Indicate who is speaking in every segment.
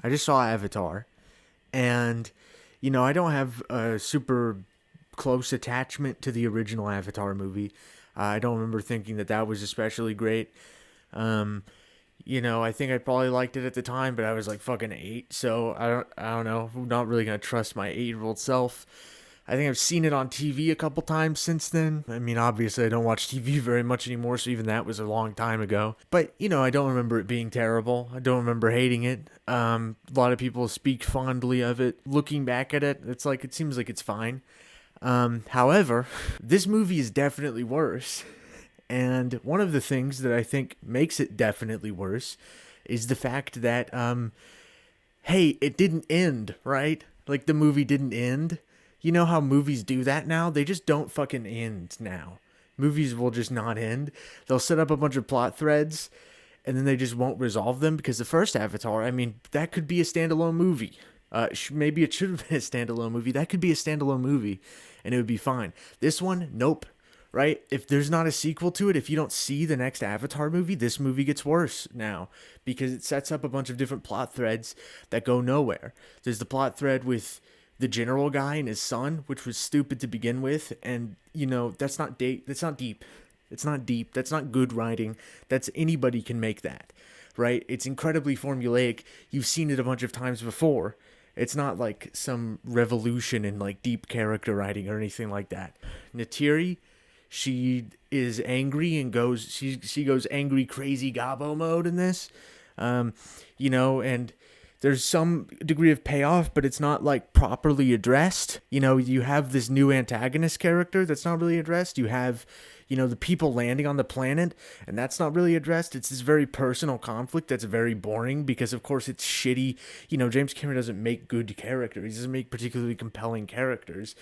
Speaker 1: I just saw Avatar, and I don't have a super close attachment to the original Avatar movie. I don't remember thinking that that was especially great. Um, I think I probably liked it at the time, but I was like fucking 8, so I don't know. I'm not really gonna trust my 8-year-old self. I think I've seen it on TV a couple times since then. I mean, obviously, I don't watch TV very much anymore, so even that was a long time ago. But, I don't remember it being terrible. I don't remember hating it. A lot of people speak fondly of it. Looking back at it, it seems like it's fine. However, this movie is definitely worse. And one of the things that I think makes it definitely worse is the fact that, hey, it didn't end, right? Like, the movie didn't end. You know how movies do that now? They just don't fucking end now. Movies will just not end. They'll set up a bunch of plot threads and then they just won't resolve them because the first Avatar, I mean, that could be a standalone movie. Maybe it should have been a standalone movie. That could be a standalone movie and it would be fine. This one, nope. Right? If there's not a sequel to it, if you don't see the next Avatar movie, this movie gets worse now because it sets up a bunch of different plot threads that go nowhere. There's the plot thread with the general guy and his son, which was stupid to begin with, and that's not that's not deep. It's not deep. That's not good writing. That's anybody can make that, right? It's incredibly formulaic. You've seen it a bunch of times before. It's not like some revolution in like deep character writing or anything like that. Natiri, she is angry and she goes angry crazy Gabo mode in this, and there's some degree of payoff, but it's not like properly addressed. You have this new antagonist character that's not really addressed. You have, the people landing on the planet, and that's not really addressed. It's this very personal conflict that's very boring because, of course, it's shitty. James Cameron doesn't make good characters. He doesn't make particularly compelling characters.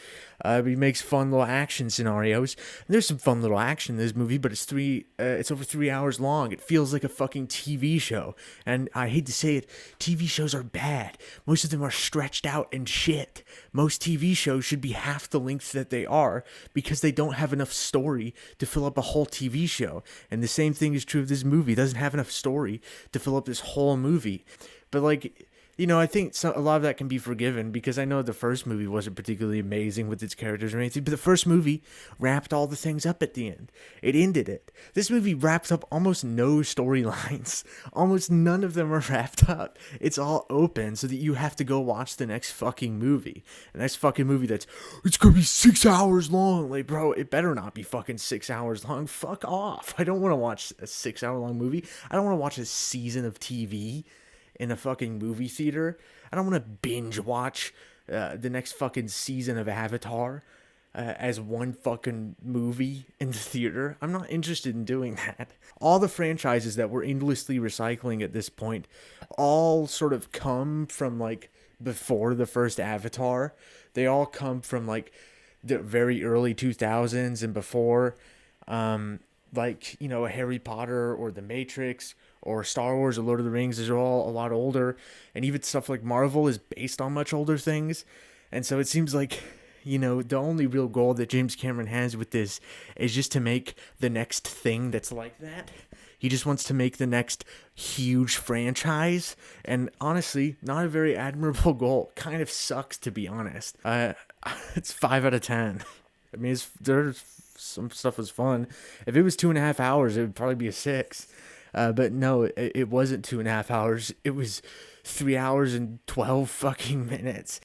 Speaker 1: He makes fun little action scenarios. And there's some fun little action in this movie, but it's over 3 hours long. It feels like a fucking TV show. And I hate to say it, TV shows are bad. Most of them are stretched out and shit. Most TV shows should be half the length that they are because they don't have enough story to fill up a whole TV show. And the same thing is true of this movie. It doesn't have enough story to fill up this whole movie. But I think a lot of that can be forgiven because I know the first movie wasn't particularly amazing with its characters or anything, but the first movie wrapped all the things up at the end. It ended it. This movie wraps up almost no storylines. Almost none of them are wrapped up. It's all open so that you have to go watch the next fucking movie. The next fucking movie it's gonna be 6 hours long. Like, bro, it better not be fucking 6 hours long. Fuck off. I don't want to watch a 6 hour long movie. I don't want to watch a season of TV in a fucking movie theater. I don't want to binge watch the next fucking season of Avatar as one fucking movie in the theater. I'm not interested in doing that. All the franchises that we're endlessly recycling at this point all sort of come from like before the first Avatar. They all come from like the very early 2000s and before. Harry Potter or The Matrix or Star Wars or Lord of the Rings. These are all a lot older, and even stuff like Marvel is based on much older things. And so it seems like, the only real goal that James Cameron has with this is just to make the next thing that's like that. He just wants to make the next huge franchise, and honestly, not a very admirable goal. Kind of sucks, to be honest. It's 5 out of 10. I mean, there's some stuff was fun. If it was 2.5 hours, it would probably be a 6. But no, it wasn't 2.5 hours. It was 3 hours and 12 fucking minutes.